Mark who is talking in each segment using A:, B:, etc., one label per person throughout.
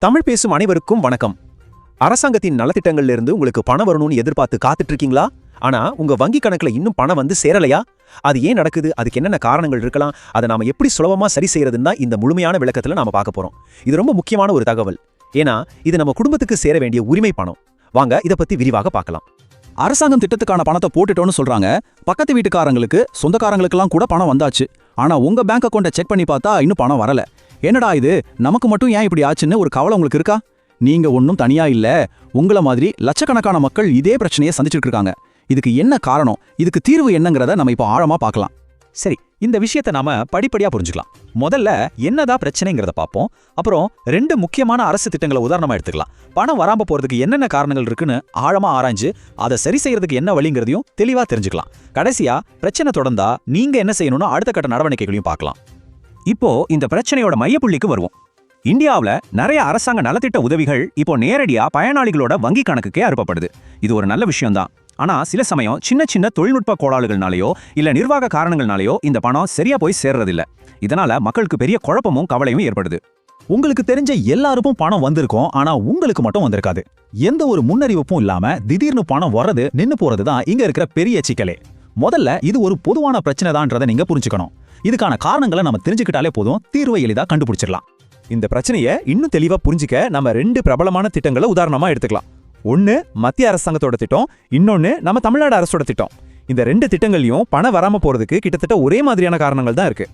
A: தமிழ் பேசும் அனைவருக்கும் வணக்கம். அரசாங்கத்தின் நலத்திட்டங்கள்ல இருந்து உங்களுக்கு பணம் வரணும்னு எதிர்பார்த்து காத்துட்டு இருக்கீங்களா? ஆனா உங்க வங்கி கணக்குல இன்னும் பணம் வந்து சேரலையா? அது ஏன் நடக்குது? அதுக்கு என்னென்ன காரணங்கள் இருக்கலாம்? அதை நாம எப்படி சுலபமா சரி செய்யறதுன்னு தான் இந்த முழுமையான விளக்கத்துல நாம பார்க்க போறோம். இது ரொம்ப முக்கியமான ஒரு தகவல். ஏன்னா இது நம்ம குடும்பத்துக்கு சேர வேண்டிய உரிமை பணம். வாங்க இதை பத்தி விரிவாக பார்க்கலாம்.
B: அரசாங்கம் திட்டத்துக்கான பணத்தை போட்டுட்டோன்னு சொல்றாங்க. பக்கத்து வீட்டுக்காரங்களுக்கு சொந்தக்காரங்களுக்கெல்லாம் கூட பணம் வந்தாச்சு. ஆனா உங்க பேங்க் அக்கௌண்ட்டை செக் பண்ணி பார்த்தா இன்னும் பணம் வரல. என்னடா இது, நமக்கு மட்டும் ஏன் இப்படி ஆச்சுன்னு ஒரு கவலை உங்களுக்கு இருக்கா? நீங்க ஒன்றும் தனியா இல்ல. உங்கள மாதிரி லட்சக்கணக்கான மக்கள் இதே பிரச்சனையை சந்திச்சுட்டு இருக்காங்க. இதுக்கு என்ன காரணம், இதுக்கு தீர்வு என்னங்கிறத நம்ம இப்போ ஆழமா பார்க்கலாம்.
C: சரி, இந்த விஷயத்தை நாம படிப்படியா புரிஞ்சுக்கலாம். முதல்ல என்னதான் பிரச்சனைங்கிறத பார்ப்போம். அப்புறம் ரெண்டு முக்கியமான அரசு திட்டங்களை உதாரணமா எடுத்துக்கலாம். பணம் வராம போறதுக்கு என்னென்ன காரணங்கள் இருக்குன்னு ஆழமா ஆராய்ஞ்சு அதை சரி செய்யறதுக்கு என்ன வழிங்கிறதையும் தெளிவா தெரிஞ்சுக்கலாம். கடைசியா பிரச்சனை தொடர்ந்தா நீங்க என்ன செய்யணும்னு அடுத்த கட்ட நடவடிக்கைகளையும் பார்க்கலாம். இப்போ இந்த பிரச்சனையோட மையப்புள்ளிக்கு வருவோம். இந்தியாவில் நிறைய அரசாங்க நலத்திட்ட உதவிகள் இப்போ நேரடியா பயனாளிகளோட வங்கி கணக்குக்கே அனுப்பப்படுது. இது ஒரு நல்ல விஷயம்தான். ஆனா சில சமயம் சின்ன சின்ன தொழில்நுட்ப கோளாறுகள்னாலேயோ இல்ல நிர்வாக காரணங்கள்னாலேயோ இந்த பணம் சரியா போய் சேர்றதில்ல. இதனால மக்களுக்கு பெரிய குழப்பமும் கவலையும் ஏற்படுது.
D: உங்களுக்கு தெரிஞ்ச எல்லாருக்கும் பணம் வந்திருக்கும், ஆனா உங்களுக்கு மட்டும் வந்திருக்காது. எந்த ஒரு முன்னறிவிப்பும் இல்லாம திடீர்னு பணம் வர்றது நின்னு போறது தான் இங்க இருக்கிற பெரிய சிக்கலே. முதல்ல இது ஒரு பொதுவான பிரச்சனை தான்றதை நீங்க புரிஞ்சுக்கணும். இதுக்கான காரணங்களை நம்ம தெரிஞ்சுக்கிட்டாலே போதும், தீர்வை எளிதா கண்டுபிடிச்சிடலாம்.
A: இந்த பிரச்சனையை இன்னும் தெளிவா புரிஞ்சுக்க நம்ம ரெண்டு பிரபலமான திட்டங்களை உதாரணமா எடுத்துக்கலாம். ஒன்னு மத்திய அரசாங்கத்தோட திட்டம், இன்னொன்னு நம்ம தமிழ்நாடு அரசோட திட்டம். இந்த ரெண்டு திட்டங்களையும் பணம் வராம போறதுக்கு கிட்டத்தட்ட ஒரே மாதிரியான காரணங்கள் தான் இருக்கு.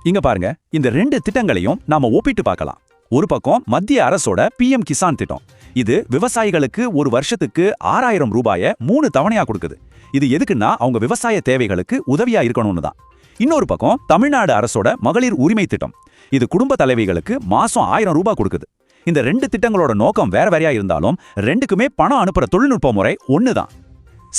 C: இங்க பாருங்க, இந்த ரெண்டு திட்டங்களையும் நாம ஒப்பிட்டு பார்க்கலாம். ஒரு பக்கம் மத்திய அரசோட PM கிசான் திட்டம். இது விவசாயிகளுக்கு ஒரு வருஷத்துக்கு 6000 ரூபாயை 3 தவணையா கொடுக்குது. இது எதுக்குன்னா அவங்க விவசாய தேவைகளுக்கு உதவியா இருக்கணும்னு தான். இன்னொரு பக்கம் தமிழ்நாடு அரசோட மகளிர் உரிமை திட்டம். இது குடும்ப தலைவிகளுக்கு மாசம் 1000 ரூபாய் கொடுக்குது. இந்த ரெண்டு திட்டங்களோட நோக்கம் வேற வேறையா இருந்தாலும் ரெண்டுக்குமே பணம் அனுப்புற தொழில்நுட்ப முறை ஒண்ணுதான்.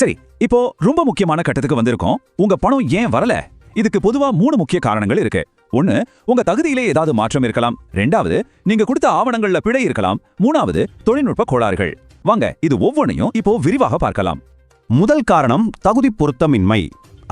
B: சரி, இப்போ ரொம்ப முக்கியமான கட்டத்துக்கு வந்திருக்கோம். உங்க பணம் ஏன் வரல? இதுக்கு பொதுவா 3 முக்கிய காரணங்கள் இருக்கு. ஒன்னு, உங்க தகுதியிலே ஏதாவது மாற்றம் இருக்கலாம். ரெண்டாவது, நீங்க கொடுத்த ஆவணங்கள்ல பிழை இருக்கலாம். மூணாவது, தொழில்நுட்ப கோளாறுகள். வாங்க இது ஒவ்வொன்றையும் இப்போ விரிவாக பார்க்கலாம்.
D: முதல் காரணம் தகுதி பொருத்தமின்மை.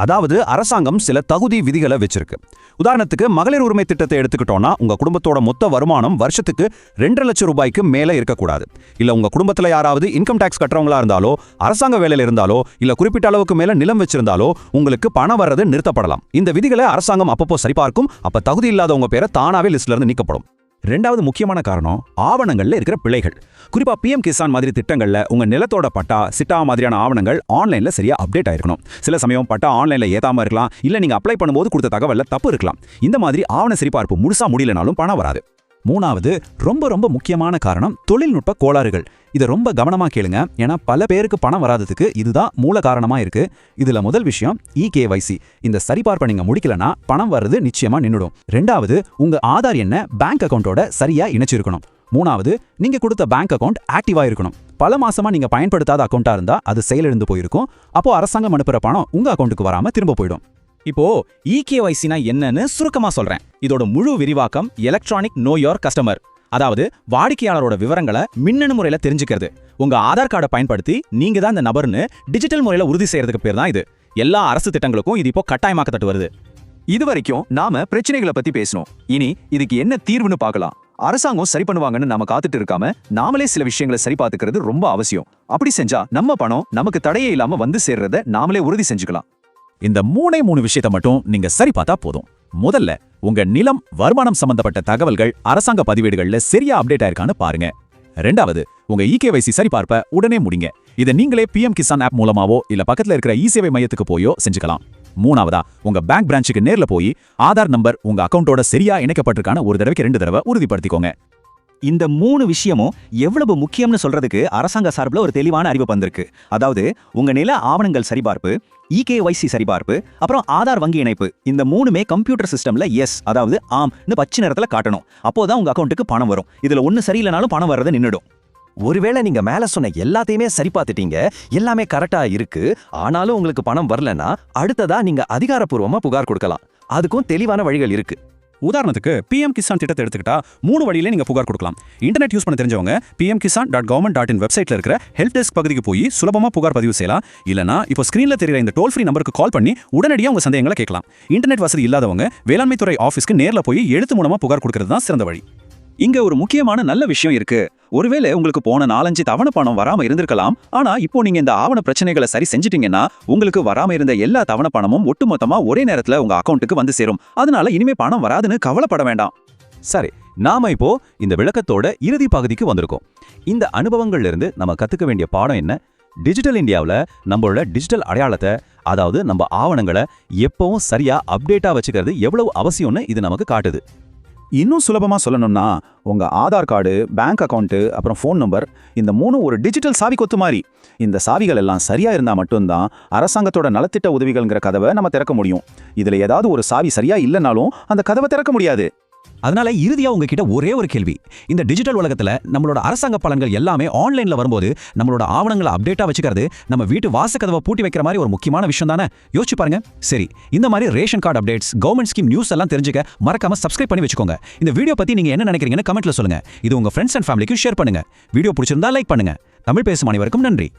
D: அதாவது அரசாங்கம் சில தகுதி விதிகளை வச்சிருக்கு. உதாரணத்துக்கு மகளிர் உரிமை திட்டத்தை எடுத்துக்கிட்டோம்னா உங்க குடும்பத்தோட மொத்த வருமானம் வருஷத்துக்கு 2.5 லட்சம் ரூபாய்க்கு மேல இருக்கக்கூடாது. இல்ல உங்க குடும்பத்துல யாராவது இன்கம் டாக்ஸ் கட்டுறவங்களா இருந்தாலோ, அரசாங்க வேலையில இருந்தாலோ, இல்ல குறிப்பிட்ட அளவுக்கு மேல நிலம் வச்சிருந்தாலோ உங்களுக்கு பணம் வர்றது நிறுத்தப்படலாம். இந்த விதிகளை அரசாங்கம் அப்பப்போ சரிபார்க்கும். அப்ப தகுதி இல்லாதவங்க பேரை தானாவே லிஸ்ட்ல இருந்து நீக்கப்படும்.
B: ரெண்டாவது முக்கியமான காரணம் ஆவணங்கள்ல இருக்கிற பிழைகள். குறிப்பா PM கிசான் மாதிரி திட்டங்கள்ல உங்க நிலத்தோட பட்டா, சிட்டா மாதிரியான ஆவணங்கள் ஆன்லைன்ல சரியா அப்டேட் ஆயிருக்கணும். சில சமயம் பட்டா ஆன்லைன்ல ஏத்தாம இருக்கலாம், இல்ல நீங்க அப்ளை பண்ணும்போது கொடுத்த தகவல்ல தப்பு இருக்கலாம். இந்த மாதிரி ஆவண சரிபார்ப்பு முழுசா முடியலனாலும் பணம் வராது. மூணாவது ரொம்ப முக்கியமான காரணம் தொழில்நுட்ப கோளாறுகள். இதை ரொம்ப கவனமா கேளுங்க, ஏன்னா பல பேருக்கு பணம் வராததுக்கு இதுதான் மூல காரணமா இருக்கு. இதுல முதல் விஷயம் EKYC. இந்த சரிபார்ப்பை நீங்க முடிக்கலனா பணம் வர்றது நிச்சயமா நின்னுடும். ரெண்டாவது, உங்க ஆதார் எண்ணை பேங்க் அக்கௌண்டோட சரியா இணைச்சிருக்கணும். மூணாவது, நீங்க கொடுத்த பேங்க் அக்கௌண்ட் ஆக்டிவா இருக்கணும். பல மாசமா நீங்க பயன்படுத்தாத அக்கௌண்டா இருந்தா அது செயலிழந்து போயிருக்கும். அப்போ அரசாங்கம் அனுப்புற பணம் உங்க அக்கௌண்ட்டுக்கு வராம திரும்ப போயிடும்.
C: இப்போ EKYCனா என்னன்னு சுருக்கமா சொல்றேன். இதோட முழு விரிவாக்கம் எலக்ட்ரானிக் நோ யோர் கஸ்டமர். அதாவது வாடிக்கையாளரோட விவரங்களை மின்னணு முறையில தெரிஞ்சுக்கிறது. உங்க ஆதார் கார்டை பயன்படுத்தி நீங்க தான் இந்த நபர்னு டிஜிட்டல் முறையில உறுதி செய்யறதுக்கு பேர் தான் இது. எல்லா அரசு திட்டங்களுக்கும் இது இப்போ கட்டாயமாக்கப்பட்டு வருது.
A: இது வரைக்கும் நாம பிரச்சனைகளை பத்தி பேசணும். இனி இதுக்கு என்ன தீர்வுன்னு பார்க்கலாம். அரசாங்கம் சரி பண்ணுவாங்கன்னு நாம காத்துட்டு இருக்காம நாமளே சில விஷயங்களை சரி பார்த்துக்கிறது ரொம்ப அவசியம். அப்படி செஞ்சா நம்ம பணம் நமக்கு தடையே இல்லாம வந்து சேர்றத நாமளே உறுதி செஞ்சுக்கலாம்.
B: இந்த 3 விஷயத்தை மட்டும் நீங்க சரி பார்த்தா போதும். முதல்ல, உங்க நிலம், வருமானம் சம்பந்தப்பட்ட தகவல்கள் அரசாங்க பதிவேடுகள்ல சரியா அப்டேட் ஆயிருக்கான்னு பாருங்க. ரெண்டாவது, உங்க EKYC சரிபார்ப்பை உடனே முடிங்க. இதை நீங்களே PM கிசான் ஆப் மூலமாவோ இல்ல பக்கத்துல இருக்கிற இ-சேவை மையத்துக்கு போயோ செஞ்சுக்கலாம். மூணாவதா, உங்க பேங்க் பிரான்ச்சுக்கு நேர்ல போய் ஆதார் நம்பர் உங்க அக்கௌண்டோட சரியா இணைக்கப்பட்டிருக்கான ஒரு தடவைக்கு 2 தடவை உறுதிப்படுத்திக்கோங்க.
C: இந்த 3 விஷயமும் எவ்வளவு முக்கியம்னு சொல்றதுக்கு அரசாங்க சார்பில் ஒரு தெளிவான அறிவிப்பு வந்திருக்கு. அதாவது உங்க நில ஆவணங்கள் சரிபார்ப்பு, EKYC சரிபார்ப்பு, அப்புறம் ஆதார் வங்கி இணைப்பு, இந்த 3மே கம்ப்யூட்டர் சிஸ்டம்ல எஸ், அதாவது ஆம்னு பச்சை நிறத்துல காட்டணும். அப்போதான் உங்க அக்கௌண்ட்டுக்கு பணம் வரும். இதுல ஒன்னு சரியில்லைனாலும் பணம் வர்றது நின்னுடும்.
E: ஒருவேளை நீங்க மேல சொன்ன எல்லாத்தையுமே சரி பார்த்துட்டீங்க, எல்லாமே கரெக்டா இருக்கு, ஆனாலும் உங்களுக்கு பணம் வரலன்னா அடுத்ததா நீங்க அதிகாரப்பூர்வமா புகார் கொடுக்கலாம். அதுக்கும் தெளிவான வழிகள் இருக்கு.
B: உதாரணத்துக்கு PM கிசான் திட்டத்தை எடுத்துக்கிட்டா 3 வழியில நீங்க புகார் கொடுக்கலாம். இன்டர்நெட் யூஸ் பண்ண தெரிஞ்சவங்க pmkisan.government.in வெப்சைட்ல இருக்கிற ஹெல்ப் டெஸ்க் பகுதிக்கு போய் சுலபமா புகார் பதிவு செய்யலாம். இல்லனா இப்போ ஸ்கிரீன்ல தெரியுற இந்த டோல் ஃப்ரீ நம்பருக்கு கால் பண்ணி உடனடியாக உங்க சந்தேகங்களை கேட்கலாம். இன்டர்நெட் வசதி இல்லாதவங்க வேளாண்மை துறை ஆஃபீஸ்க்கு நேர்ல போய் எழுத்து மூலமா புகார் கொடுக்கிறது தான் சிறந்த வழி.
C: இங்க ஒரு முக்கியமான நல்ல விஷயம் இருக்கு. ஒருவேளை உங்களுக்கு போன 4-5 தவணை பணம் வராம இருந்திருக்கலாம். ஆனா இப்போ நீங்க இந்த ஆவண பிரச்சனைகளை சரி செஞ்சிட்டீங்கன்னா உங்களுக்கு வராம இருந்த எல்லா தவணை பணமும் ஒட்டுமொத்தமா ஒரே நேரத்துல உங்க அக்கவுண்ட்டுக்கு வந்து சேரும். அதனால இனிமே பணம் வராதுன்னு கவலைப்பட வேண்டாம்.
D: சரி, நாம இப்போ இந்த விளக்கத்தோட இறுதி பகுதிக்கு வந்திருக்கோம். இந்த அனுபவங்கள்ல இருந்து நம்ம கத்துக்க வேண்டிய பாடம் என்ன? டிஜிட்டல் இந்தியாவில் நம்மளோட டிஜிட்டல் அடையாளத்தை, அதாவது நம்ம ஆவணங்களை எப்பவும் சரியா அப்டேட்டா வச்சுக்கிறது எவ்வளவு அவசியம்னு இது நமக்கு காட்டுது.
B: இன்னும் சுலபமா சொல்லணும்னா உங்க ஆதார் கார்டு, பேங்க் அக்கவுண்ட், அப்புறம் ஃபோன் நம்பர், இந்த 3 ஒரு டிஜிட்டல் சாவி கொத்து மாதிரி. இந்த சாவிகள் எல்லாம் சரியா இருந்தா மட்டும்தான் அரசாங்கத்தோட நலத்திட்ட உதவிகள்ங்கிற கதவை நம்ம திறக்க முடியும். இதுல ஏதாவது ஒரு சாவி சரியா இல்லைனாலும் அந்த கதவை திறக்க முடியாது.
D: அதனால இறுதியா உங்ககிட்ட ஒரே ஒரு கேள்வி. இந்த டிஜிட்டல் உலகத்துல நம்மளோட அரசாங்க பலன்கள் எல்லாமே ஆன்லைன்ல வரும்போது நம்மளோட ஆவணங்களை அப்டேட்டா வச்சுக்கிறது நம்ம வீட்டு வாசக்கதவை பூட்டி வைக்கிற மாதிரி ஒரு முக்கியமான விஷயம் தானே? யோசிச்சு பாருங்க. சரி, இந்த மாதிரி ration card updates, government scheme news எல்லாம் தெரிஞ்சுக்க மறக்காம சப்ஸ்கிரைப் பண்ணி வச்சுக்கோங்க. இந்த வீடியோ பத்தி நீங்க என்ன நினைக்கிறீங்கன்னு கமெண்ட்ல சொல்லுங்க. இது உங்க ஃப்ரெண்ட்ஸ் அண்ட் ஃபேமிலிக்கு ஷேர் பண்ணுங்க. வீடியோ பிடிச்சிருந்தா லைக் பண்ணுங்க. தமிழ் பேசும் அனைவருக்கும் நன்றி.